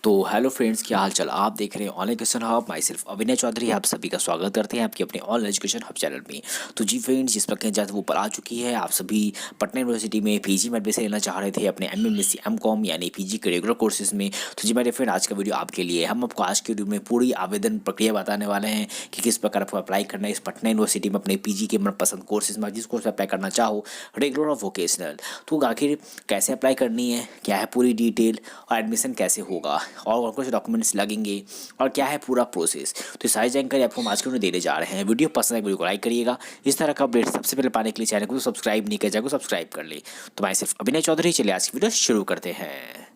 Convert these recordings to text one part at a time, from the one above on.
तो hello friends, क्या हाल चाल। आप देख रहे हैं ऑनलाइन एजुकेशन हब। माई सिर्फ अविनय चौधरी आप सभी का स्वागत करते हैं आपके अपने ऑनलाइन एजुकेशन हब चैनल में। तो जी फ्रेंड्स, जिस प्रकार जात वो पर आ चुकी है। आप सभी पटना यूनिवर्सिटी में पीजी में एडमिशन लेना चाह रहे थे अपने एमएमएससी एमकॉम यानी पीजी के रेगुलर कोर्सेज में। तो जी मेरे फ्रेंड, आज का वीडियो आपके लिए। हम आपको आज के वीडियो में पूरी आवेदन प्रक्रिया बताने वाले हैं कि किस प्रकार आपको अप्लाई करना है इस पटना यूनिवर्सिटी में अपने पीजी के मनपसंद कोर्सेज में। जिस कोर्स में अप्लाई करना चाहो, रेगुलर और वोकेशनल, तो आखिर कैसे अप्लाई करनी है, क्या है पूरी डिटेल, और एडमिशन कैसे होगा, और कुछ डॉक्यूमेंट्स लगेंगे, और क्या है पूरा प्रोसेस। तो ये सारी जानकारी आपको हम आज के वीडियो देने जा रहे हैं। वीडियो पसंद है वीडियो को लाइक करिएगा। इस तरह का अपडेट सबसे पहले पाने के लिए चैनल को सब्सक्राइब नहीं किया जाएगा, सब्सक्राइब कर ले। तो मैं सिर्फ अभिनय चौधरी, चलिए आज की वीडियो शुरू करते हैं।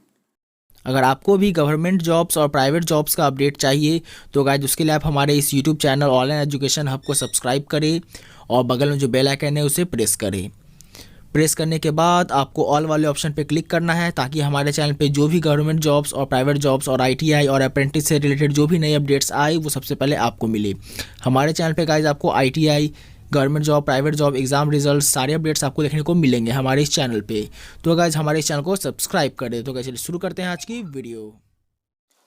अगर आपको भी गवर्नमेंट जॉब्स और प्राइवेट जॉब्स का अपडेट चाहिए तो गाइस उसके लिए आप हमारे इस YouTube channel online education hub को सब्सक्राइब करें और बगल में जो बेल आइकन है उसे प्रेस करें। प्रेस करने के बाद आपको ऑल वाले ऑप्शन पे क्लिक करना है ताकि हमारे चैनल पे जो भी गवर्नमेंट जॉब्स और प्राइवेट जॉब्स और आईटीआई और अप्रेंटिस से रिलेटेड जो भी नए अपडेट्स आए वो सबसे पहले आपको मिले। हमारे चैनल पे गाइस आपको ITI, government job, private job, exam result सारे अपडेट्स आपको देखने को मिलेंगे हमारे इस चैनल पे। तो गाइस हमारे इस चैनल को सब्सक्राइब करें। तो गाइस चलिए शुरू करते हैं आज की वीडियो।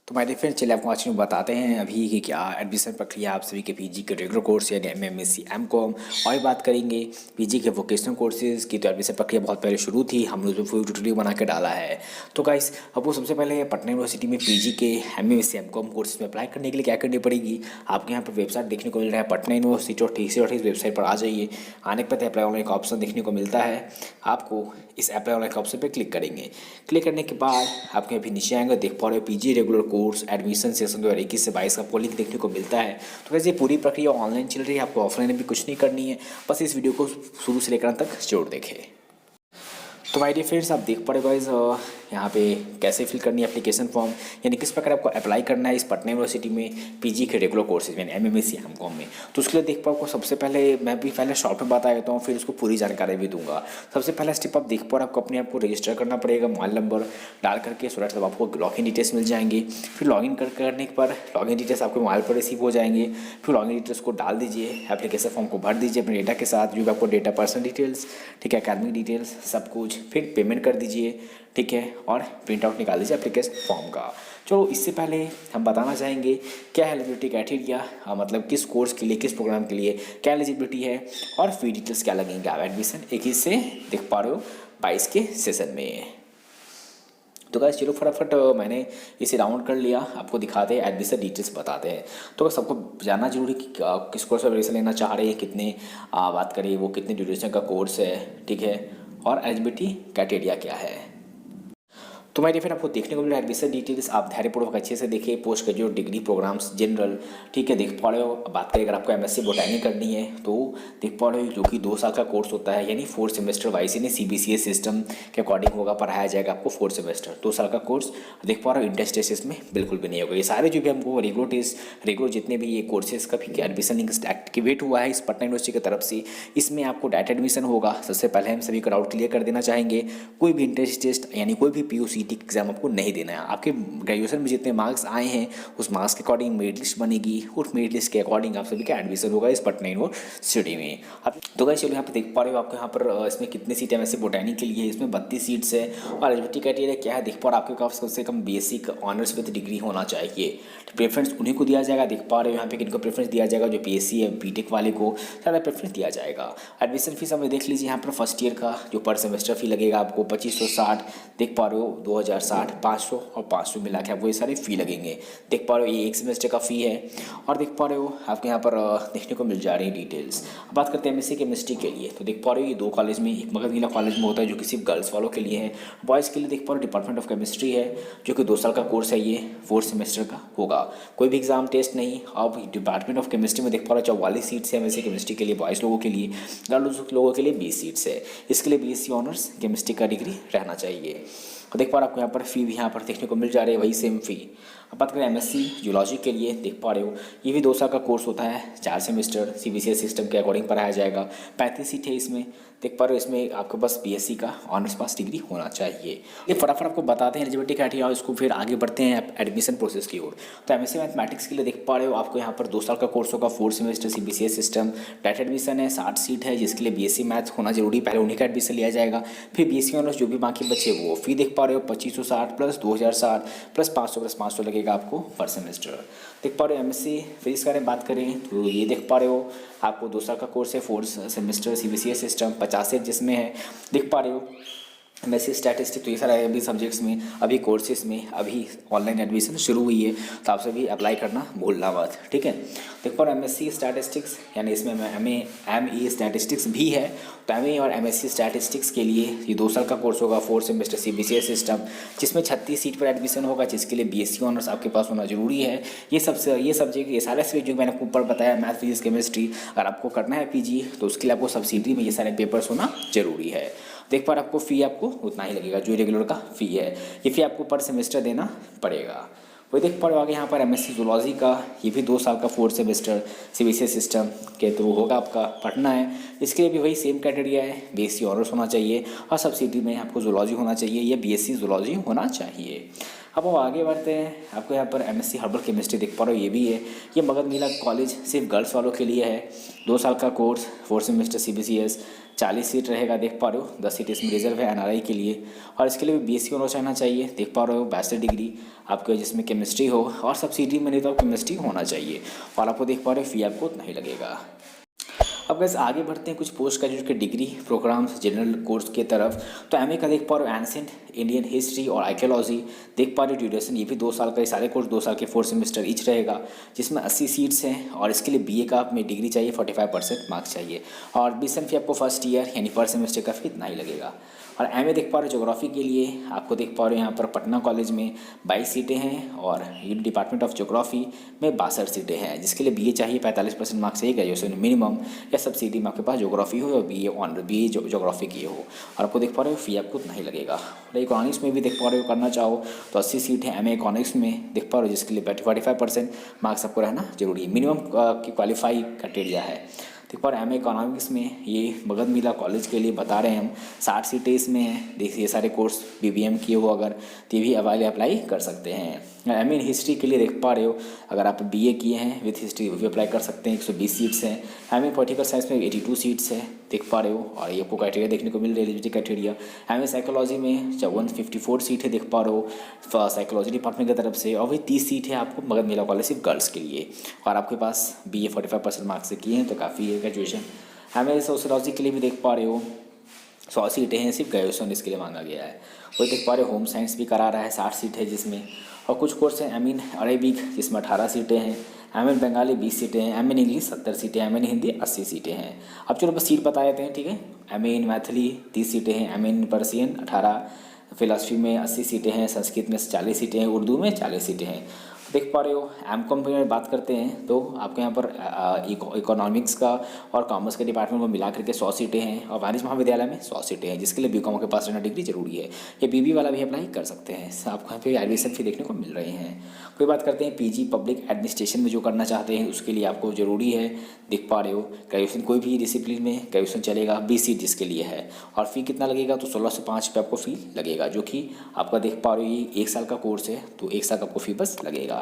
तो माय डियर फ्रेंड, चलिए आपको आज में बताते हैं अभी कि क्या एडमिशन प्रक्रिया आप सभी के पीजी के रेगुलर कोर्स यानी एमएमएससी एमकॉम, और बात करेंगे पीजी के वोकेशनल कोर्सेज की। तो एडमिशन प्रक्रिया बहुत पहले शुरू थी, हम लोग फुल ट्यूटोरियल बना के डाला है। तो गाइस, आपको सबसे पहले पटना यूनिवर्सिटी में पीजी के एमएमएससी एमकॉम कोर्सेज में अप्लाई करने के लिए क्या करनी पड़ेगी। आपके यहाँ पर वेबसाइट देखने को मिल रहा है पटना यूनिवर्सिटी, और ठीक से वेबसाइट पर आ जाइए। आने के बाद अप्लाई ऑनलाइन का ऑप्शन देखने को मिलता है। आपको इस अप्लाई ऑनलाइन का ऑप्शन पर क्लिक करेंगे। क्लिक करने के बाद आपके अभी नीचे आएंगे, देख पा रहे हो PG regular course admission session 2021 से 22 का आपको लिंक देखने को मिलता है। तो वैसे पूरी प्रक्रिया ऑनलाइन चल रही है, आपको ऑफलाइन भी कुछ नहीं करनी है। बस इस वीडियो को शुरू से लेकर अंत तक जरूर देखें। तो माय डियर फ्रेंड्स, आप देख पा रहे गाइस यहाँ पे कैसे फिल करनी है एप्लीकेशन फॉर्म, यानी किस प्रकार आपको अप्लाई करना है इस पटना यूनिवर्सिटी में पीजी के रेगुलर कोर्सेज यानी एमएमएससी एमकॉम में। तो उसके लिए देख पाओ, सबसे पहले मैं भी पहले शॉर्ट में बता देता हूँ, फिर उसको पूरी जानकारी भी दूंगा। सबसे पहला स्टेप आप देख पाओ, आपको अपने आप को रजिस्टर करना पड़ेगा मोबाइल नंबर डाल करके। सो तब आपको लॉगिन डिटेल्स मिल जाएंगे। फिर लॉगिन करने पर लॉगिन डिटेल्स आपके मोबाइल पर रिसीव हो जाएंगे। फिर लॉगिन डिटेल्स को डाल दीजिए, एप्लीकेशन फॉर्म को भर दीजिए अपने डेटा के साथ, जो भी आपको डेटा, पर्सनल डिटेल्स, ठीक है, अकादमिक डिटेल्स सब कुछ। फिर पेमेंट कर दीजिए, ठीक है, और प्रिंट आउट निकाल दीजिए एप्लीकेशन फॉर्म का। चलो, इससे पहले हम बताना चाहेंगे क्या है एलिजिबिलिटी क्राइटेरिया, मतलब किस कोर्स के लिए, किस प्रोग्राम के लिए क्या एलिजिबिलिटी है, और फी डिटेल्स क्या लगेंगे आप एडमिशन 21 से देख पा रहे हो 22 के सेशन में। तो गाइस चलो फटाफट मैंने इसे राउंड कर लिया, आपको दिखाते हैं एडमिशन डिटेल्स बताते हैं। तो बस सबको जानना जरूरी कि किस कोर्स में एडमिशन लेना चाह रहे हैं, कितने बात करिए वो कितने ड्यूरेशन का कोर्स है, ठीक है, और एलिजिबिलिटी क्राइटेरिया क्या है। तो मेरे फिर आपको देखने को मिल रहा है एडमिशन डिटेल्स। आप धैर्यपूर्वक अच्छे से देखिए। Post graduate degree programmes general, ठीक है, देख पा रहे हो। बात करें अगर आपको एमएससी बोटैनी करनी है तो देख पा रहे हो, जो कि 2 साल का कोर्स होता है, यानी 4 सेमेस्टर वाइज, यानी सीबीसीएस सिस्टम के अकॉर्डिंग होगा, पढ़ाया जाएगा आपको 4 सेमेस्टर 2 साल का कोर्स। देख पा रहे हो इंटर टेस्ट इसमें बिल्कुल भी नहीं होगा। ये सारे जो भी हमको रेगुलर टेस्ट, रेगुलर जितने भी ये कोर्सेज का भी एडमिशन लिंक एक्टिवेट हुआ है इस पटना यूनिवर्सिटी की तरफ से, इसमें आपको डायरेक्ट एडमिशन होगा। सबसे पहले हम सभी को डाउट क्लियर कर देना चाहेंगे, कोई भी इंटर टेस्ट यानी कोई भी पीयूसीटी एग्जाम आपको नहीं देना है। आपके ग्रेजुएशन में जितने मार्क्स आए हैं उस मार्क्स के अकॉर्डिंग मेरिट लिस्ट बनेगी, उस मेरिट लिस्ट के अकॉर्डिंग आप सभी का एडमिशन होगा इस पटना यूनिवर्सिटी में। अब तो गाइस चलो यहाँ पे देख पा रहे हो, आपको यहाँ पर इसमें कितनी सीट है वैसे बोटैनी के लिए, इसमें 32 सीट्स है। और एलिजिबिलिटी क्राइटेरिया क्या है देख पा रहे हो, आपके पास कम से कम बेसिक ऑनर्स विद डिग्री होना चाहिए। प्रेफरेंस उन्हीं को दिया जाएगा। देख पा रहे हो यहाँ पे किनको प्रेफरेंस दिया जाएगा, जो पीएससी है बीटेक वाले को ज़्यादा प्रेफरेंस दिया जाएगा। एडमिशन फीस हमें देख लीजिए यहाँ पर फर्स्ट ईयर का जो पर सेमेस्टर फी लगेगा आपको 2560, देख पा रहे हो 2060, 500 और 500 मिला के आपको ये सारे फ़ी लगेंगे। देख पा रहे हो ये एक सेमेस्टर का फ़ी है। और देख पा रहे हो आपके यहाँ पर देखने को मिल जा रही है डिटेल्स। अब बात करते हैं एमएससी केमिस्ट्री के लिए, तो देख पा रहे हो ये 2 कॉलेज में, एक मगध कॉलेज में होता है जो कि सिर्फ गर्ल्स वालों के लिए है। बॉयज़ के लिए देख पा रहे हो डिपार्टमेंट ऑफ केमिस्ट्री है, जो कि 2 साल का कोर्स है, ये 4 सेमेस्टर का होगा। कोई भी एग्जाम टेस्ट नहीं। अब डिपार्टमेंट ऑफ केमिस्ट्री में देख पा रहे हो 44 सीट्स है एमएससी केमिस्ट्री के लिए, बॉयज़ लोगों के लिए, गर्ल्स लोगों के लिए 20 सीट्स है। इसके लिए बीएससी ऑनर्स केमिस्ट्री का डिग्री रहना चाहिए। तो देख पा रहे हो आपको यहाँ पर फ़ी भी यहाँ पर देखने को मिल जा रही है, वही सेम फ़ी। अब बात करें एमएससी जूलॉजी के लिए, देख पा रहे हो ये भी 2 साल का कोर्स होता है, 4 सेमेस्टर सीबीसीएस सिस्टम के अकॉर्डिंग पढ़ाया जाएगा। 35 सीट है इसमें, देख पा रहे हो इसमें आपके पास बीएससी का ऑनर्स पास डिग्री होना चाहिए। ये फटाफट आपको बताते हैं एलिजिबिलिटी क्राइटेरिया और इसको फिर आगे बढ़ते हैं एडमिशन प्रोसेस की ओर। तो एमएससी मैथमेटिक्स के लिए देख पा रहे हो आपको यहाँ पर 2 साल का कोर्स होगा, 4 semester CBCS system, direct admission है, 60 सीट है जिसके लिए बीएससी मैथ होना जरूरी, पहले उन्हीं का एडमिशन लिया जाएगा। फिर बीएससी ऑनर्स जो भी बाकी बचे वो फी देख पा रहे हो 2560 प्लस 2060 प्लस 500 लगेगा आपको पर सेमेस्टर। देख पा रहे हो एमएससी फीस का बात करें तो ये देख पा रहे हो आपको 2 साल का कोर्स है, 4 सेमेस्टर सीबीसीएस सिस्टम, 50 सीट जिसमें है। देख पा रहे हो एमएससी स्टैटिस्टिक्स, तो ये सारा अभी सब्जेक्ट्स में अभी कोर्सेज में अभी ऑनलाइन एडमिशन शुरू हुई है, तो आप सभी अप्लाई करना भूलना मत, ठीक है। देख पा रहे एमएससी स्टैटिस्टिक्स यानी इसमें एमई स्टैटिस्टिक्स भी है, तो एमई और एमएससी स्टैटिस्टिक्स के लिए ये 2 साल का कोर्स होगा, 4 सेमेस्टर सीबीसीएस सिस्टम, जिसमें 36 सीट पर एडमिशन होगा, जिसके लिए बीएससी ऑनर्स आपके पास होना जरूरी है। ये सब्जेक्ट ये सारे सब्जेक्ट जो मैंने आपको ऊपर बताया मैथ फिजिक्स केमिस्ट्री, अगर आपको करना है पीजी तो उसके लिए आपको सब्सिडी में ये सारे पेपर्स होना जरूरी है। देख पा रहे आपको फ़ी आपको उतना ही लगेगा जो रेगुलर का फ़ी है, ये फ़ी आपको पर सेमेस्टर देना पड़ेगा। वही देख पा रहे हो आगे यहाँ पर एमएससी जूलॉजी का, ये भी 2 साल का 4 सेमेस्टर सीबीसीएस सिस्टम के थ्रू होगा, आपका पढ़ना है। इसके लिए भी वही सेम क्राइटेरिया है, बीएससी ऑनर्स होना चाहिए और सब्सिडी में आपको जूलॉजी होना चाहिए या बीएससी जूलॉजी होना चाहिए। अब वो आगे बढ़ते हैं, आपको यहाँ पर एमएससी हर्बल केमिस्ट्री देख पा रहे हो, ये भी है, ये मगध मिला कॉलेज सिर्फ गर्ल्स वालों के लिए है, 2 साल का कोर्स, 4 सेमेस्टर सीबीसीएस, 40 सीट रहेगा। देख पा रहे हो 10 सीट इसमें रिजर्व है एनआरआई के लिए, और इसके लिए भी बीएससी होना रहना चाहिए। देख पा रहे हो बैचलर डिग्री आपके जिसमें केमिस्ट्री हो और सब्सिडी में नहीं तो केमिस्ट्री होना चाहिए, और आपको देख पा रहे हो फी आपको उतना ही लगेगा। अब वैसे आगे बढ़ते हैं कुछ पोस्ट ग्रेजुएट के डिग्री प्रोग्राम्स जनरल कोर्स की तरफ। तो एमए का देख पा रहे हो एंशिएंट इंडियन हिस्ट्री और आर्कियोलॉजी, देख पा रहे हो ड्यूरेशन ये भी 2 साल का, ये सारे कोर्स 2 साल के 4 सेमेस्टर ईच रहेगा, जिसमें 80 सीट्स हैं, और इसके लिए बीए का में डिग्री चाहिए, 45% मार्क्स चाहिए, और एडमिशन फी आपको फर्स्ट ईयर यानी पर सेमेस्टर का फी इतना ही लगेगा। और एमए देख पा रहे हो ज्योग्राफी के लिए आपको देख पा रहे हो यहाँ पर पटना कॉलेज में 22 सीटें हैं, और यूनिट डिपार्टमेंट ऑफ ज्योग्राफी में 62 सीटें हैं, जिसके लिए बीए चाहिए, 45% मार्क्स चाहिए ग्रेजुएशन मिनिमम, या सब्सिडी में आपके पास ज्योग्राफी हो और बीए ज्योग्राफी की हो, और आपको देख पा रहे हो फी आपको उतना ही लगेगा। और इकोनॉमिक्स में भी देख पा रहे हो करना चाहो तो 80 सीट है एमए इकोनॉमिक्स में, देख पा रहे हो जिसके लिए 45% मार्क्स आपको रहना जरूरी है, मिनिमम की क्वालिफाई क्राइटेरिया है। देख पा रहे एम ए इकोनॉमिक्स में ये मगध मिला कॉलेज के लिए बता रहे हैं हम, 60 सीटें इसमें हैं। देखिए ये सारे कोर्स बीबीएम किए हो अगर तो ये भी अप्लाई कर सकते हैं। एम ए इन हिस्ट्री के लिए देख पा रहे हो अगर आप बीए किए हैं विथ हिस्ट्री वो भी अप्लाई कर सकते हैं, 120 सीट्स हैं। एम ए पॉलिटिकल साइंस में 82 सीट्स हैं, देख पा रहे हो, और ये आपको क्राइटेरिया देखने को मिल रही है eligibility criteria. M A psychology में 154 सीट है, देख पा रहे हो साइकोलॉजी डिपार्टमेंट की तरफ से, और वही 30 सीट है आपको मगध मिला कॉलेज सिर्फ गर्ल्स के लिए, और आपके पास बीए 45% मार्क्स से किए हैं तो काफ़ी है ग्रेजुएशन। एम ए सोशियोलॉजी के लिए भी देख पा रहे हो 100 सीटें हैं, सिर्फ ग्रेजुएशन इसके लिए मांगा गया है। वही देख पा रहे हो होम साइंस भी करा रहा है, 60 सीट है जिसमें, और कुछ कोर्स हैं एम इन अरेबिक जिसमें 18 सीटें हैं, एम इन बंगाली 20 सीटें हैं, एम इन इंग्लिश 70 सीटें, एम इन हिंदी 80 सीटें हैं। अब चलो बस सीट बता देते हैं, ठीक है। एम इन मैथिली 30 सीटें हैं, एम इन पर्सियन 18, फिलासफी में 80 सीटें हैं, संस्कृत में 40 सीटें हैं, उर्दू में 40 सीटें हैं। देख पा रहे हो एम कॉम में बात करते हैं तो आपके यहाँ पर इकोनॉमिक्स का और कॉमर्स के डिपार्टमेंट को मिला करके 100 सीटें हैं, और वाणिज्य महाविद्यालय में 100 सीटें हैं, जिसके लिए बीकॉम के पास रहना डिग्री जरूरी है। ये बीबी वाला भी अप्लाई कर सकते हैं, आपको यहाँ पे एडमिशन फी देखने को मिल रही हैं। कोई बात करते हैं पीजी पब्लिक एडमिनिस्ट्रेशन में जो करना चाहते हैं उसके लिए आपको ज़रूरी है, देख पा रहे हो ग्रेजुएशन कोई भी डिसिप्लिन में ग्रेजुएशन चलेगा, 20 सीट जिसके लिए है, और फी कितना लगेगा तो 1605 रुपये आपको फ़ी लगेगा, जो कि आपका देख पा रहे हो ये 1 साल का कोर्स है, तो 1 साल का आपको फी बस लगेगा।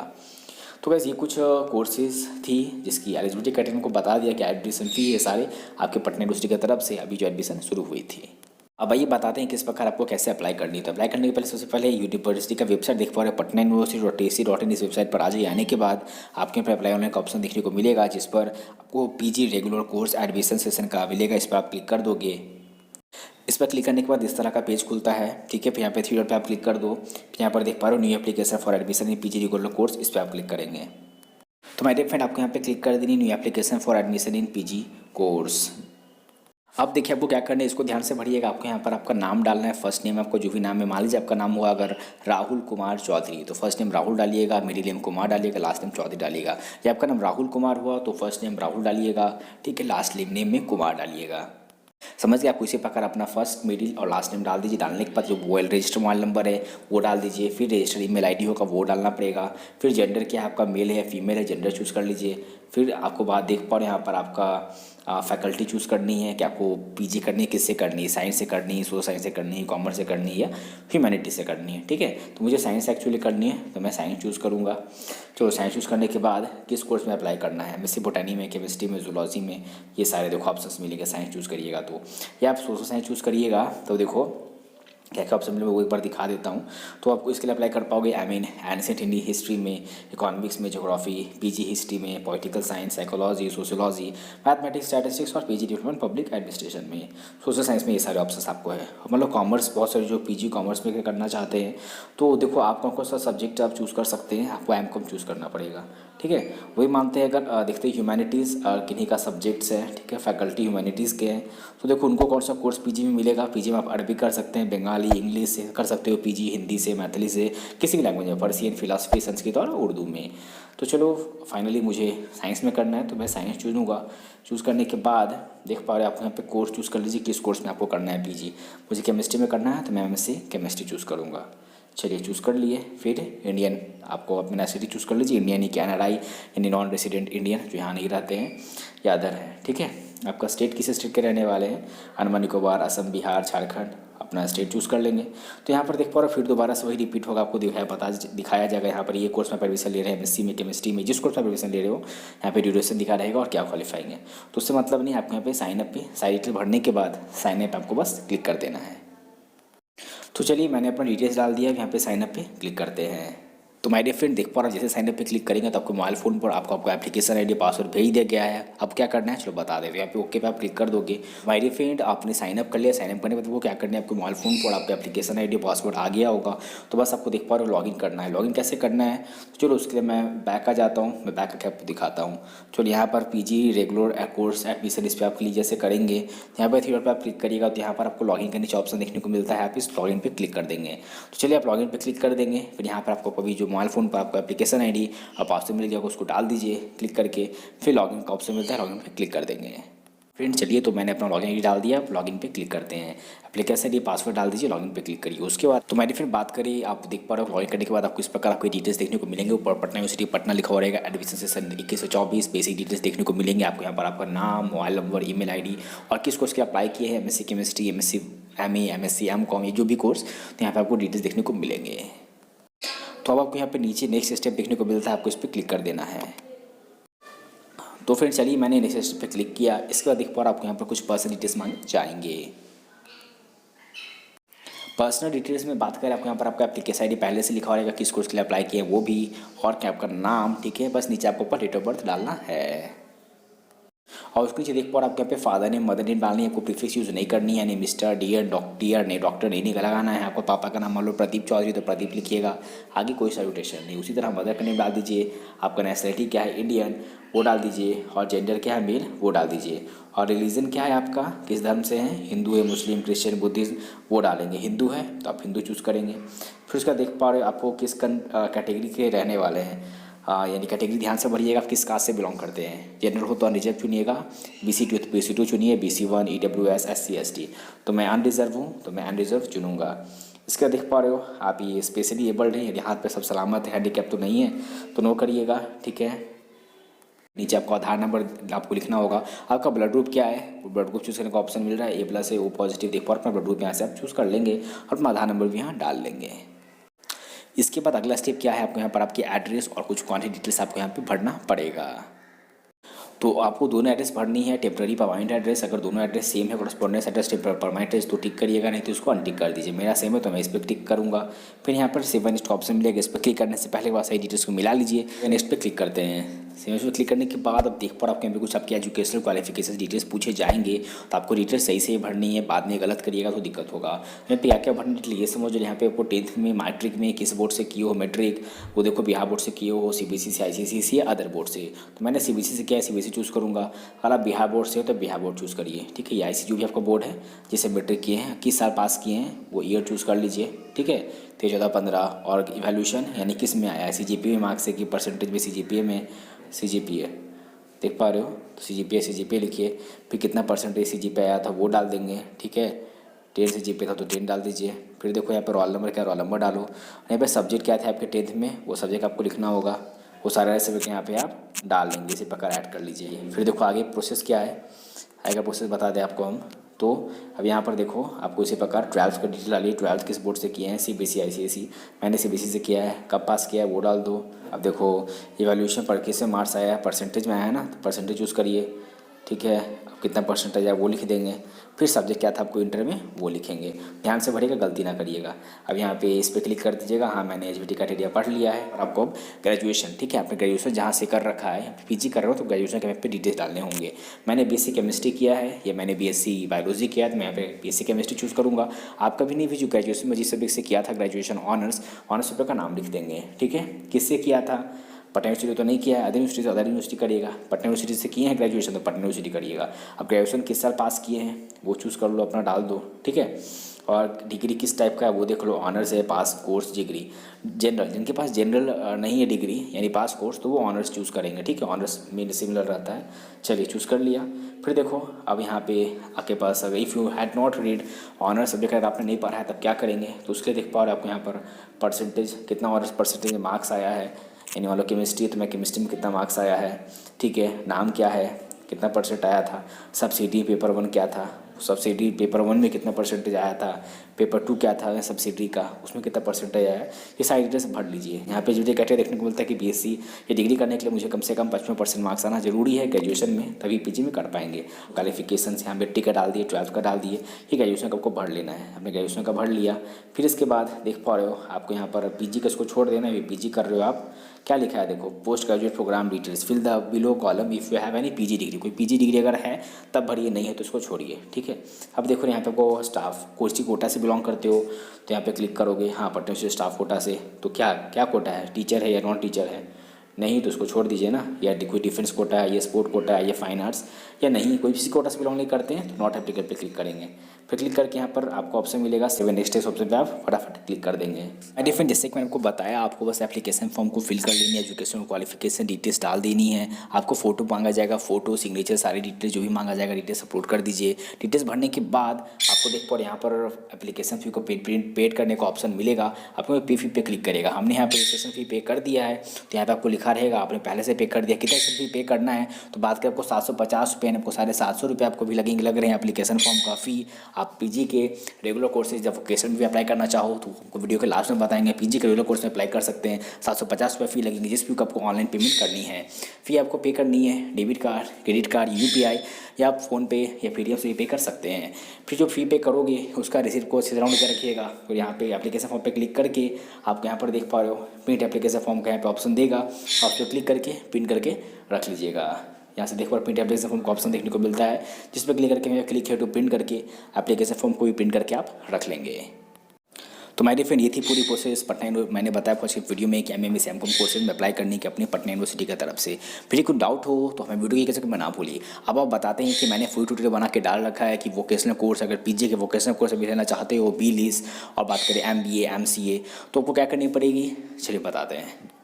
तो वैसे ये कुछ कोर्सेज थी जिसकी एलिजिबिलिटी क्राइटेरिया को बता दिया कि एडमिशन फी ये सारे आपके पटना यूनिवर्सिटी की तरफ से अभी जो एडमिशन शुरू हुई थी। अब आइए बताते हैं किस प्रकार आपको कैसे अप्लाई करनी है। तो अप्लाई करने के पहले सबसे पहले यूनिवर्सिटी का वेबसाइट देख पा रहे हैं patnauniversity.ac.in, इस वेबसाइट पर आ जाइए। आने के बाद आपके यहाँ पर अप्लाई ऑनलाइन का ऑप्शन देखने को मिलेगा, जिस पर आपको PG regular course admission session का मिलेगा। इस पर आप क्लिक कर दोगे। इस पर क्लिक करने के बाद इस तरह का पेज खुलता है, ठीक है। फिर यहाँ पे 3 डॉट पे आप क्लिक कर दो, फिर यहाँ पर देख पा रहे हो new application for admission in PG regular course, इस पर आप क्लिक करेंगे। तो माय डियर फ्रेंड आपको यहाँ पे क्लिक कर देनी new application for admission in PG course. अब देखिए आपको क्या करना है, इसको ध्यान से पढ़िएगा। आपको यहाँ पर आपका नाम डालना है, फर्स्ट नेम आपको जो भी नाम है, मान लीजिए आपका नाम हुआ अगर राहुल कुमार चौधरी तो फर्स्ट नेम राहुल डालिएगा, मिडिल नेम कुमार डालिएगा, लास्ट नेम चौधरी डालिएगा। या आपका नाम राहुल कुमार हुआ तो फर्स्ट नेम राहुल डालिएगा, ठीक है, लास्ट नेम में कुमार डालिएगा। समझ गए आपको। इसी प्रकार अपना फर्स्ट मिडिल और लास्ट नेम डाल दीजिए। डालने के बाद जो रजिस्टर मोबाइल नंबर है वो डाल दीजिए, फिर रजिस्टर ईमेल आईडी होगा वो डालना पड़ेगा। फिर जेंडर क्या है आपका, मेल है या फीमेल है, जेंडर चूज कर लीजिए। फिर आपको बात देख पा रहे हैं यहाँ पर आपका फैकल्टी चूज़ करनी है कि आपको पीजी करनी है, किससे करनी है, साइंस से करनी है, सोशल साइंस से करनी है, कॉमर्स से करनी है या ह्यूमैनिटी से करनी है। ठीक है, तो मुझे साइंस एक्चुअली करनी है तो मैं साइंस चूज़ करूँगा। चलो साइंस चूज़ करने के बाद किस कोर्स में अप्लाई करना है, एमएससी बोटनी में, केमिस्ट्री में, जूलॉजी में, ये सारे देखो ऑप्शंस मिलेंगे साइंस चूज़ करिएगा तो, या आप सोशल साइंस चूज़ करिएगा तो देखो क्या क्या ऑप्शन मैं वो एक बार दिखा देता हूँ। तो आपको इसके लिए अप्लाई कर पाओगे एंशिएंट इंडियन हिस्ट्री में, इकोनॉमिक्स में, ज्योग्राफी, पीजी हिस्ट्री में, political science, psychology, sociology, mathematics, statistics और पीजी डेवलपमेंट पब्लिक एडमिनिस्ट्रेशन में। सोशल साइंस में ये सारे ऑप्शन आपको है। मतलब कॉमर्स बहुत सारे जो पीजी कॉमर्स में करना चाहते हैं तो देखो आप कौन कौन सा सब्जेक्ट आप चूज़ कर सकते हैं, आपको एमकॉम चूज़ करना पड़ेगा। ठीक है, वही मानते हैं अगर देखते हैं ह्यूमैनिटीज़ किन्हीं का सब्जेक्ट्स है, ठीक है, फैकल्टी ह्यूमैनिटीज़ के हैं तो देखो उनको कौन सा कोर्स पीजी में मिलेगा। पीजी में आप अरबी कर सकते हैं, बंगाली, इंग्लिश से कर सकते हो पीजी, हिंदी से, मैथिली से, किसी भी लैंग्वेज में, पर्शियन, फिलासफी, संस्कृत और उर्दू में। तो चलो फाइनली मुझे साइंस में करना है तो मैं साइंस चूज़ूँगा। चूज़ करने के बाद देख पा रहे हैं आप यहाँ पे कोर्स चूज़ कर लीजिए किस कोर्स में आपको करना है पीजी। मुझे केमिस्ट्री में करना है तो मैं एमएससी केमिस्ट्री चूज़ करूँगा। चलिए चूज़ कर लिए। फिर इंडियन आपको अपना सिटी चूज़ कर लीजिए, इंडियन ही, एनआरआई यानी नॉन रेसिडेंट इंडियन जो यहाँ नहीं रहते हैं या अदर है। ठीक है, आपका स्टेट किस स्टेट के रहने वाले हैं, अंडमान निकोबार, असम, बिहार, झारखंड, अपना स्टेट चूज़ कर लेंगे। तो यहाँ पर देख पा रहे हो फिर दोबारा से वही रिपीट होगा, आपको दिखाया जाएगा यहाँ पर ये कोर्स में परमिशन ले रहे हैं एमएससी में, केमिस्ट्री में, जिस कोर्स में परमिशन ले रहे हो यहाँ पे ड्यूरेशन दिखा रहेगा और क्या क्वालिफाइंग है। तो उससे मतलब नहीं, आपको यहाँ पे साइन अप पे सारी डिटेल भरने के बाद साइन अप आपको बस क्लिक कर देना है। तो चलिए मैंने अपना डिटेल्स डाल दिया, यहाँ पे साइन अप पे क्लिक करते हैं। तो माय डियर फ्रेंड देख पा रहा जैसे साइन अप पे क्लिक करेंगे तो आपको मोबाइल फ़ोन पर आपको एप्लीकेशन आईडी पासवर्ड भेज दिया गया है। अब क्या करना है चलो बता देते हैं। यहाँ पे ओके पे आप क्लिक कर दोगे। माय डियर फ्रेंड आपने साइन अप कर लिया, साइन अप करने के बाद वो क्या करना है, आपको मोबाइल फ़ोन पर आपका एप्लीकेशन आईडी पासवर्ड आ गया होगा तो बस आपको देख पा रहे हो लॉगिन करना है। लॉगिन कैसे करना है तो चलो उसके लिए मैं बैक आ जाता हूँ, मैं बैक आके आपको दिखाता हूँ। चलो यहाँ पर पीजी रेगुलर कोर्स एडमिशन इस पर आप क्लिक जैसे करेंगे, यहाँ पर थ्री डॉट पर आप क्लिक करिएगा तो यहाँ पर आपको लॉगिन करने का ऑप्शन देखने को मिलता है। आप इस लॉगिन पे क्लिक कर देंगे। तो चलिए आप लॉगिन पे क्लिक कर देंगे। फिर यहाँ पर आपको अभी जो मोबाइल फ़ोन पर आपको एप्लीकेशन आईडी और पासवर्ड मिल गया उसको डाल दीजिए क्लिक करके। फिर लॉगिन का ऑप्शन मिलता है, लॉगिन पे क्लिक कर देंगे। फ्रेंड चलिए तो मैंने अपना लॉगिन आईडी डाल दिया, आप लॉगिन पे क्लिक करते हैं। एप्लीकेशन आईडी पासवर्ड डाल दीजिए, लॉगिन पे क्लिक करिए। उसके बाद तो मैंने फिर बात करी, आप देख पा रहे हो लॉगिन करने के बाद आपको इस प्रकार आपको डिटेल्स देखने को मिलेंगे। ऊपर पटना यूनिवर्सिटी पटना लिखा हुआ रहेगा, एडमिशन सेशन 21 से 24, बेसिक डिटेल्स देखने को मिलेंगे आपको। यहाँ पर आपका नाम, मोबाइल नंबर, ईमेल आईडी और किस कोर्स के अप्लाई किए हैं, MSc chemistry, MSc MA, MSc MCom, ये जो भी कोर्स, तो यहाँ पर आपको डिटेल्स देखने को मिलेंगे। तो अब आपको यहाँ पे नीचे नेक्स्ट स्टेप देखने को मिलता है, आपको इस पर क्लिक कर देना है। तो फ्रेंड चलिए मैंने नेक्स्ट स्टेप पे क्लिक किया। इसके बाद देख पा रहा आपको यहाँ पर कुछ पर्सनल डिटेल्स मांगे जाएंगे। पर्सनल डिटेल्स में बात करें आपको यहाँ पर आपका एप्लीकेशन आईडी पहले से लिखा रहेगा, किस कोर्स के लिए अप्लाई किए वो भी, और क्या आपका नाम, ठीक है, बस नीचे आपको ऊपर डेट ऑफ बर्थ डालना है। और उसके नीचे देख पा रहे आपके यहाँ पे फादर नेम, मदर नेम डालनी है, आपको प्रीफिक्स यूज़ नहीं करनी है, यानी मिस्टर, डियर, डॉक्टर नहीं, डॉक्टर नहीं लगाना है। आपको पापा का नाम मान लो प्रदीप चौधरी तो प्रदीप लिखिएगा, आगे कोई सैल्यूटेशन नहीं। उसी तरह मदर का नेम डाल दीजिए, आपका नेशनलिटी क्या है इंडियन वो डाल दीजिए, और जेंडर क्या है मेल वो डाल दीजिए, और रिलीजन क्या है आपका, किस धर्म से हैं, हिंदू है, मुस्लिम, क्रिश्चियन, बुद्धिज्म वो डालेंगे। हिंदू है तो आप हिंदू चूज़ करेंगे। फिर उसका देख पा रहे हो आपको किस कैटेगरी के रहने वाले हैं, यानी कैटेगरी ध्यान से भरिएगा, आप किस कास्ट से बिलोंग करते हैं। जनरल हो तो अनरिजर्व चुनिएगा, BC2 चुनिए, BC1 EWS SC ST। तो मैं अनरिजर्व हूँ तो मैं अनरिजर्व चुनूँगा। इसके बाद देख पा रहे हो आप ये स्पेशली एबल्ड है, यानी हाथ पे सब सलामत है, हैंडीकैप तो नहीं है तो नो करिएगा, ठीक है। नीचे आपको आधार नंबर आपको लिखना होगा, आपका ब्लड ग्रुप क्या है, ब्लड ग्रुप चूज़ करने का ऑप्शन मिल रहा है, A+ है, O पॉजिटिव। देख पा रहे हो अपना ब्लड ग्रुप यहाँ से आप चूज़ कर लेंगे और अपना आधार नंबर भी यहाँ डाल लेंगे। इसके बाद अगला स्टेप क्या है, आपको यहाँ पर आपकी एड्रेस और कुछ क्वांटिटी डिटेल्स आपको यहाँ पे भरना पड़ेगा। तो आपको दोनों एड्रेस भरनी है, टेम्पररी परमानेंट एड्रेस, अगर दोनों एड्रेस सेम है, कॉरेस्पॉन्डेंस एड्रेस परमानेंट एड्रेस तो टिक करिएगा, नहीं तो उसको अनटिक कर दीजिए। मेरा सेम है तो मैं इस पर टिक करूँगा। फिर यहाँ पर सेव नेक्स्ट का ऑप्शन मिलेगा, इस पर क्लिक करने से पहले सही डिटेल्स को मिला लीजिए। नेक्स्ट पे क्लिक करते हैं। सेव पर क्लिक करने के बाद अब देख पा आपके यहाँ पे कुछ आपके एजुकेशनल क्वालिफिकेशन डिटेल्स पूछे जाएंगे, तो आपको डिटेल्स सही से भरनी है, बाद में गलत करिएगा तो दिक्कत होगा। यहाँ पे क्या क्या भरनी डिटेल ये समझ लो। यहाँ पे आपको 10th में मैट्रिक में किस बोर्ड से किए हो, मैट्रिक वो देखो बिहार बोर्ड से किए हो, CBSE से, ICSE से या अदर बोर्ड से। तो मैंने CBSE से किया है, CBSE चूज़ करूँगा। अगर आप बिहार बोर्ड से हो तो बिहार बोर्ड चूज़ करिए, ठीक है। या ICSE जो भी आपका बोर्ड है जिसे मैट्रिक किए हैं, किस साल पास किए हैं वो ईयर चूज़ कर लीजिए, ठीक है। 13-14-15 और इवैल्यूएशन यानी किस में आया है, CGPA मार्क्स से कि परसेंटेज में, CGPA में, CGPA देख पा रहे हो तो CGPA लिखिए। फिर कितना परसेंटेज CGPA आया था वो डाल देंगे, ठीक है। 10 CGPA था तो 10 डाल दीजिए। फिर देखो यहाँ पर रोल नंबर क्या, रोल नंबर डालो। यहाँ पे सब्जेक्ट क्या थे आपके 10th में वो सब्जेक्ट आपको लिखना होगा, वो सारा सर्टिफिकेट यहाँ पे आप डाल देंगे, इसी प्रकार ऐड कर लीजिए। फिर देखो आगे प्रोसेस क्या है, आगे प्रोसेस बता दें आपको हम। तो अब यहाँ पर देखो आपको इसी प्रकार 12th का डिटेल डालिए, 12th किस बोर्ड से किए हैं, CBSE ICSE। मैंने CBSE से किया है, कब पास किया है वो डाल दो। अब देखो इवैल्यूएशन पर किससे मार्क्स आया है, परसेंटेज में आया है ना, तो परसेंटेज चूज़ करिए, ठीक है। अब कितना परसेंटेज है वो लिख देंगे। फिर सब्जेक्ट क्या था आपको इंटर में वो लिखेंगे, ध्यान से भरिएगा, गलती ना करिएगा। अब यहाँ पे इस पर क्लिक कर दीजिएगा, हाँ मैंने एचबीटी क्राइटेरिया पढ़ लिया है। और आपको अब ग्रेजुएशन, ठीक है, आपने ग्रेजुएशन जहाँ से कर रखा है, पीजी कर रहे हो तो ग्रेजुएशन के पे डिटेल्स डालने होंगे। मैंने बीएससी केमिस्ट्री किया है या मैंने बीएससी बायोलॉजी किया है, तो मैं यहाँ पे बीएससी केमिस्ट्री चूज़ करूँगा। आपका भी नहीं भी जो ग्रेजुएशन में जिस सब्जेक्ट से किया था ग्रेजुएशन ऑनर्स पेपर का नाम लिख देंगे, ठीक है। किससे किया था, पटना यूनिवर्सिटी तो नहीं किया है, अदर यूनिवर्सिटी से अदर यूनिवर्सिटी करिएगा। पटना यूनिवर्सिटी से किए हैं ग्रेजुएशन तो पटना यूनिवर्सिटी करिएगा। अब ग्रेजुएशन किस साल पास किए हैं वो चूज़ कर लो, अपना डाल दो, ठीक है। और डिग्री किस टाइप का है वो देख लो, ऑनर्स है, पास कोर्स, डिग्री जनरल। जिनके पास जनरल नहीं है डिग्री यानी पास कोर्स, तो वो ऑनर्स चूज़ करेंगे, ठीक है। ऑनर्स में सिमिलर रहता है। चलिए चूज़ कर लिया। फिर देखो अब यहाँ पे आपके पास अगर if you had not read honours subject अगर आपने नहीं पढ़ा है तब क्या करेंगे, तो उसके लिए देख पा रहे आपको यहाँ पर परसेंटेज कितना ऑनर्स परसेंटेज में मार्क्स आया है। यानी मान लो केमिस्ट्री है तो मैं केमिस्ट्री में कितना मार्क्स आया है, ठीक है। नाम क्या है, कितना परसेंट आया था, सब्सिडी पेपर 1 क्या था, सब्सिडी पेपर 1 में कितना परसेंटेज आया था, पेपर 2 क्या था सब्सिडी का, उसमें कितना परसेंटेज आया है, ये सारी डिटेल्स भर लीजिए। यहाँ पे जो क्राइटेरिया देखने को मिलता है कि बीएससी या डिग्री करने के लिए मुझे कम से कम 55% मार्क्स आना जरूरी है ग्रेजुएशन में, तभी पीजी में कर पाएंगे। क्वालिफिकेशन यहाँ पे टी का डाल दिए, 12th का डाल दिए, ये ग्रेजुएशन का आपको भर लेना है। आपने ग्रेजुएशन का भर लिया, फिर इसके बाद देख पा रहे हो आपको यहाँ पर पीजी का इसको छोड़ देना है। ये पीजी कर रहे हो आप, क्या लिखा है देखो, post graduate programme details, fill the below column if you have any PG degree. कोई पीजी डिग्री अगर है तब भरिए, नहीं है तो इसको छोड़िए, ठीक है। अब देखो यहाँ पे आपको स्टाफ कोची कोटा से बिलोंग करते हो तो यहाँ पे क्लिक करोगे, हाँ पटना से स्टाफ कोटा से, तो क्या क्या कोटा है, टीचर है या नॉन टीचर है, नहीं तो उसको छोड़ दीजिए ना। या कोई डिफेंस कोटा है, या स्पोर्ट कोटा है, या फाइन आर्ट्स, या नहीं कोई किसी कोटा से बिलोंग नहीं करते हैं तो नॉट एप्लीकेबल पे क्लिक करेंगे। फिर क्लिक करके यहाँ पर आपको ऑप्शन मिलेगा 7 नेक्स्ट ऑप्शन पे आप फटाफट क्लिक कर देंगे। डिफरेंट जैसे कि मैंने आपको बताया, आपको बस एप्लीकेशन फॉर्म को फिल कर लेनी है, एजुकेशन क्वालिफिकेशन डिटेल्स डाल देनी है। आपको फोटो मांगा जाएगा, फोटो सिग्नेचर सारी डिटेल्स जो भी मांगा जाएगा डिटेल्स अपलोड कर दीजिए। डिटेल्स भरने के बाद आपको देख पर यहाँ पर एप्लीकेशन फी को पेड करने का ऑप्शन मिलेगा, आपको पे फी पे क्लिक करेगा। हमने यहाँ पे रजिस्ट्रेशन फी पे कर दिया है तो यहाँ पे आपको लिखा रहेगा आपने पहले से पे कर दिया, कितना फी पे करना है तो बात करें आपको 750 रुपये, आपको 750 रुपये आपको भी लगेंगे, लग रहे हैं एप्लीकेशन फॉर्म का फ़ी। आप पीजी के रेगुलर कोर्सेज जब वोकेशनल में भी अप्लाई करना चाहो तो आपको वीडियो के लास्ट में बताएंगे। पीजी के रेगुलर कोर्स में अप्लाई कर सकते हैं, 750 रुपये फ़ी लगेंगे, जिस फी को आपको ऑनलाइन पेमेंट करनी है। फ़ी आपको पे करनी है debit card, credit card, UPI या आप फ़ोनपे या पेटीएम से भी पे कर सकते हैं। फिर जो फ़ी पे करोगे उसका रिसीप्ट को राउंड कर रखिएगा। फिर यहाँ पे एप्लीकेशन फॉर्म पे क्लिक करके आपको यहाँ पर देख पा रहे हो प्रिंट एप्लीकेशन फॉर्म का यहाँ पे ऑप्शन देगा, आप पे क्लिक करके प्रिंट करके रख लीजिएगा। यहाँ से देख पर प्रिंट एप्लीकेशन फॉर्म का ऑप्शन देखने को मिलता है, जिस पर क्लिक करके क्लिक है टू प्रिंट करके एप्लीकेशन फॉर्म को भी प्रिंट करके आप रख लेंगे। तो माय डियर फ्रेंड, ये थी पूरी प्रोसेस पटना मैंने बताया आपको वीडियो में कि MMS MCOM कोर्सेज में अप्लाई करने की अपनी पटना यूनिवर्सिटी की तरफ से। फिर कुछ डाउट हो तो हमें वीडियो की कैसे ना भूलिए। अब आप बताते हैं कि मैंने फुल ट्यूटोरियल बना के डाल रखा है कि वोकेशनल कोर्स अगर पीजी के वोकेशनल कोर्स अभी लेना चाहते हो, BLIS और बात करें MBA MCA तो आपको क्या करनी पड़ेगी, चलिए बताते हैं।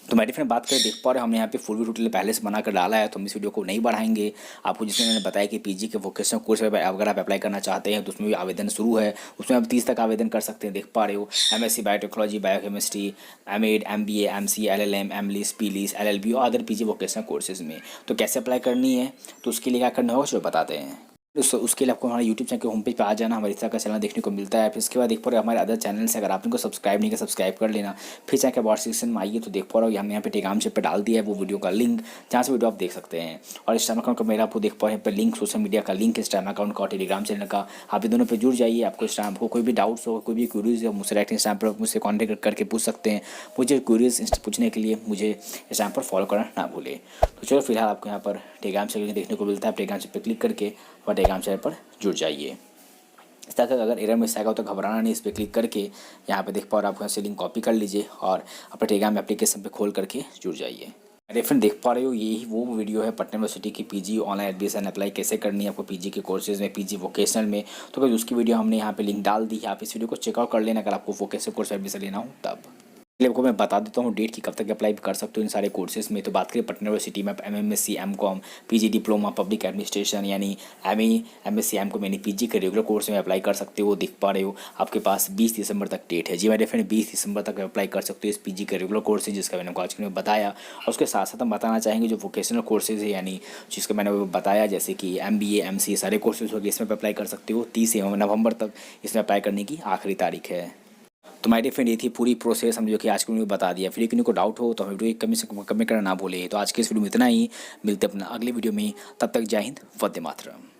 तो मेरी फ्रेंड बात करें देख पा रहे हमने यहाँ पे फुल ट्यूटोरियल पहले से बनाकर डाला है, तो हम इस वीडियो को नहीं बढ़ाएंगे। आपको जिसमें मैंने बताया कि पीजी के वोकेशनल कोर्स अगर आप अप्लाई करना चाहते हैं तो उसमें भी आवेदन शुरू है, उसमें आप 30 तक आवेदन कर सकते हैं। देख पा रहे हो MSc biotechnology, biochemistry, MEd MBA MCA LLM MLIS PLIS LLB और अदर पीजी वोकेशनल कोर्सेज में। तो कैसे अप्लाई करनी है तो उसके लिए क्या करना होगा चलो बताते हैं। उसके लिए आपको हमारे यूट्यूब चैनल के होम पेज पर आ जाना, हमारे इस तरह का चैनल देखने को मिलता है। फिर इसके बाद देख पा रहे हमारे अदर चैनल से अगर आप इनको सब्सक्राइब नहीं किया सब्सक्राइब कर लेना। फिर चाहे के व्हाट्सएप सेक्शन में आइए तो देख पा रहे हो हमने यहाँ पे टेलीग्राम चैनल पे डाल दिया है वो वीडियो का लिंक, जहाँ से वीडियो आप देख सकते हैं। और इंस्टाग्राम अकाउंट का मेरा आपको देख पा रहे हैं लिंक, सोशल मीडिया का लिंक, इंस्टाग्राम अकाउंट का और टेलीग्राम चैनल का, आप दोनों पर जुड़ जाइए। आपको इंस्टाग्राम को कोई भी डाउट्स हो, कोई भी क्यूरीज हो मुझसे डायरेक्ट इंस्टाग्राम पर मुझसे कॉन्टैक्ट करके पूछ सकते हैं। मुझे क्यूरीज पूछने के लिए मुझे इंस्टाग्राम पर फॉलो करना ना भूलें। तो चलो फिलहाल आपको यहाँ पर टेलीग्राम चैनल देखने को मिलता है, टेलीग्राम चैनल पर क्लिक करके और टेलीग्राम चैनल पर जुड़ जाइए। इस तरह का अगर एरर मिस आएगा तो घबराना नहीं, इस पर क्लिक करके यहाँ पे देख पा रहे हो आप यहाँ से लिंक कॉपी कर लीजिए और अपने टेलीग्राम एप्लीकेशन पे खोल करके जुड़ जाइए। अरे फ्रेंड देख पा रहे हो यही वो वीडियो है पटना यूनिवर्सिटी की पीजी ऑनलाइन एडमिशन अप्लाई कैसे करनी है आपको पीजी के कोर्सेज में, पीजी वोकेशनल में। तो उसकी वीडियो हमने यहाँ पे लिंक डाल दी है, आप इस वीडियो को चेकआउट कर लेना अगर आपको वोकेशनल कोर्स एडमिशन लेना हो तब। आपको मैं बता देता हूँ डेट की कब तक अप्लाई कर सकते हो इन सारे कोर्सेज में। तो बात करें पटना यूनिवर्सिटी में आप MMSc MCOM PG diploma public administration यानी ME MSc MCOM यानी PG के रेगुलर कोर्स में अप्लाई कर सकते हो। देख पा रहे हो आपके पास 20 दिसंबर तक डेट है। जी मेरे फ्रेंड 20 दिसंबर तक अप्लाई कर सकते हो इस PG के रेगुलर कोर्स है जिसका मैंने आपको आज में बताया। और उसके साथ साथ हम बताना चाहेंगे जो वोकेशनल कोर्सेज है यानी जिसका मैंने बताया जैसे कि MBA MCA सारे कोर्सेज हो गए, इसमें अप्लाई कर सकते हो। 30 नवंबर तक इसमें अप्लाई करने की आखिरी तारीख है। तो माय डियर फ्रेंड ये थी पूरी प्रोसेस हम जो कि आज की वीडियो में बता दिया। फिर किसी को डाउट हो तो हमें वीडियो कमेंट करना ना भूले। तो आज के इस वीडियो में इतना ही, मिलते अपना अगले वीडियो में, तब तक जय हिंद, वंदे मातरम।